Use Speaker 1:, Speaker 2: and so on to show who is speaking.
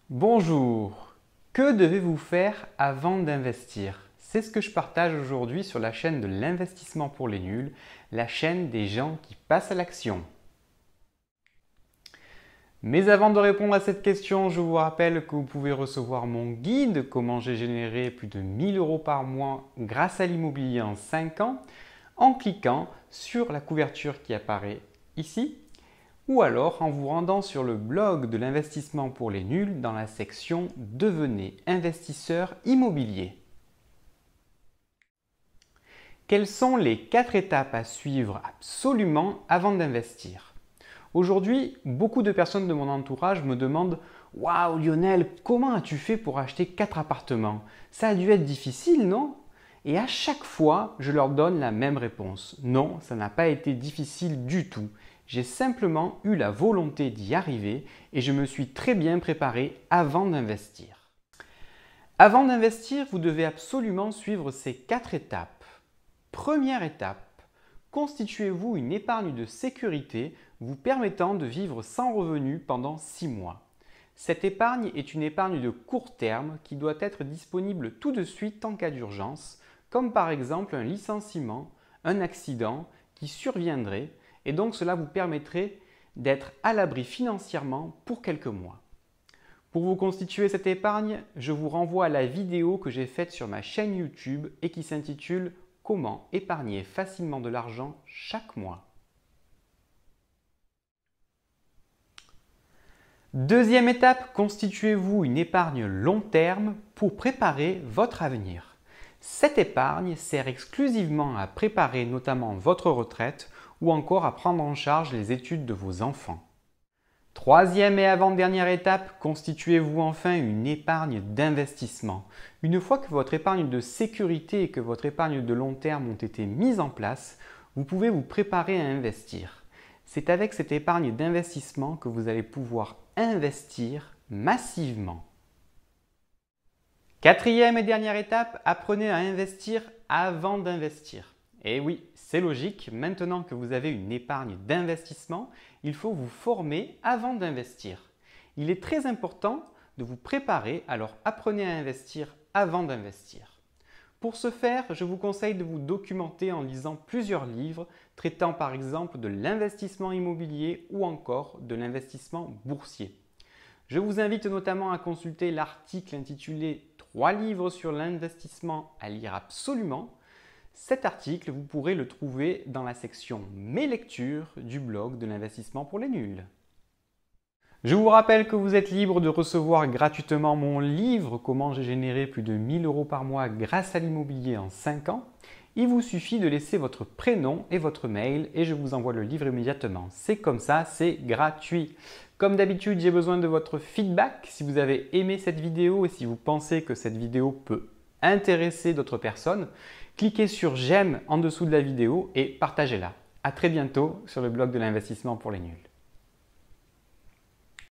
Speaker 1: Bonjour, que devez-vous faire avant d'investir? C'est ce que je partage aujourd'hui sur la chaîne de l'investissement pour les nuls, la chaîne des gens qui passent à l'action. Mais avant de répondre à cette question, je vous rappelle que vous pouvez recevoir mon guide Comment j'ai généré plus de 1000 € par mois grâce à l'immobilier en 5 ans en cliquant sur la couverture qui apparaît ici ou alors en vous rendant sur le blog de l'investissement pour les nuls dans la section Devenez investisseur immobilier. Quelles sont les 4 étapes à suivre absolument avant d'investir? Aujourd'hui, beaucoup de personnes de mon entourage me demandent « Waouh Lionel, comment as-tu fait pour acheter 4 appartements? Ça a dû être difficile, non ?» Et à chaque fois, je leur donne la même réponse. Non, ça n'a pas été difficile du tout. J'ai simplement eu la volonté d'y arriver et je me suis très bien préparé avant d'investir. Avant d'investir, vous devez absolument suivre ces 4 étapes. Première étape, constituez-vous une épargne de sécurité vous permettant de vivre sans revenu pendant 6 mois. Cette épargne est une épargne de court terme qui doit être disponible tout de suite en cas d'urgence, comme par exemple un licenciement, un accident qui surviendrait et donc cela vous permettrait d'être à l'abri financièrement pour quelques mois. Pour vous constituer cette épargne, je vous renvoie à la vidéo que j'ai faite sur ma chaîne YouTube et qui s'intitule « Comment épargner facilement de l'argent chaque mois ». Deuxième étape, constituez-vous une épargne long terme pour préparer votre avenir. Cette épargne sert exclusivement à préparer notamment votre retraite ou encore à prendre en charge les études de vos enfants. Troisième et avant-dernière étape, constituez-vous enfin une épargne d'investissement. Une fois que votre épargne de sécurité et que votre épargne de long terme ont été mises en place, vous pouvez vous préparer à investir. C'est avec cette épargne d'investissement que vous allez pouvoir investir massivement. Quatrième et dernière étape, apprenez à investir avant d'investir. Et oui, c'est logique, maintenant que vous avez une épargne d'investissement, il faut vous former avant d'investir. Il est très important de vous préparer, alors apprenez à investir avant d'investir. Pour ce faire, je vous conseille de vous documenter en lisant plusieurs livres traitant par exemple de l'investissement immobilier ou encore de l'investissement boursier. Je vous invite notamment à consulter l'article intitulé « 3 livres sur l'investissement à lire absolument ». Cet article, vous pourrez le trouver dans la section « Mes lectures » du blog de l'investissement pour les nuls. Je vous rappelle que vous êtes libre de recevoir gratuitement mon livre « Comment j'ai généré plus de 1000 € par mois grâce à l'immobilier en 5 ans ». Il vous suffit de laisser votre prénom et votre mail et je vous envoie le livre immédiatement. C'est comme ça, c'est gratuit. Comme d'habitude, j'ai besoin de votre feedback. Si vous avez aimé cette vidéo et si vous pensez que cette vidéo peut intéresser d'autres personnes, cliquez sur j'aime en dessous de la vidéo et partagez-la. À très bientôt sur le blog de l'investissement pour les nuls.